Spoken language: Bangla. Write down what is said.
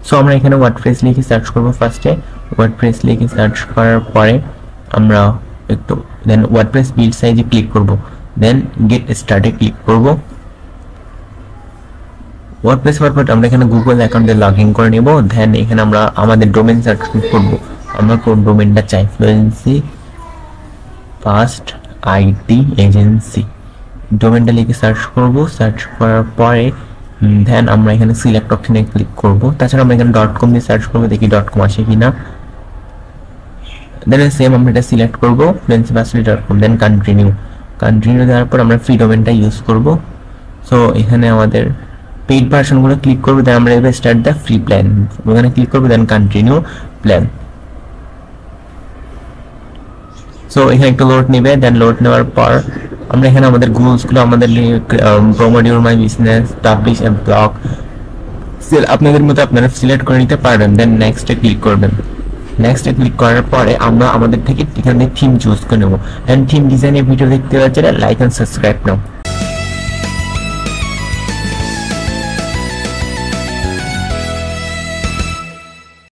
সো আমরা এখানে ওয়ার্ডপ্রেস লিখে সার্চ করব। ফার্স্টে ওয়ার্ডপ্রেস লিখে সার্চ করার পরে আমরা একটু দেন ওয়ার্ডপ্রেস বিল্ড সাইজে ক্লিক করব, দেন গেট স্টার্টে ক্লিক করব। ওয়ার্ডপ্রেস হওয়ার পর আমরা এখানে গুগল অ্যাকাউন্টে লগ ইন করে নেব। দেন এখানে আমরা আমাদের ডোমেন সার্চ করব, আমরা কোন ডোমেনটা চাই, ফ্লুয়েন্সি ফার্স্ট আইটি এজেন্সি ডোমেনটা লিখে সার্চ করব। সার্চ করার পরে দেন আমরা এখানে সিলেক্ট অপশনে ক্লিক করব। তাছাড়া আমরা এখানে .com দিয়ে সার্চ করব, দেখি .com আসে কিনা। দেন সেম আমরা এটা সিলেক্ট করব fluencyvarsity.com, দেন কন্টিনিউ দেওয়ার পর আমরা ফ্রি ডোমেনটা ইউজ করব। সো এখানে আমাদের পেইড ভার্সনগুলো ক্লিক করব, দেন আমরা এবার স্টার্ট দ্য ফ্রি প্ল্যান ওখানে ক্লিক করব, দেন কন্টিনিউ প্ল্যান। সো এখানে একটু লোড নেবে, দেন লোড নেওয়ার পর আমরা এখানে আমাদের গোলসগুলো আমাদের promote your my business, publish a blog, sell আপনাদের মতো আপনারা সিলেক্ট করে নিতে পারবেন। দেন নেক্সটে ক্লিক করবেন। নেক্সটে ক্লিক করার পরে আমরা আমাদের থেকে এখানে থিম চুজ করে নেব। এন্ড থিম ডিজাইনের ভিডিও দেখতে পাচ্ছেন, লাইক এন্ড সাবস্ক্রাইব নাও।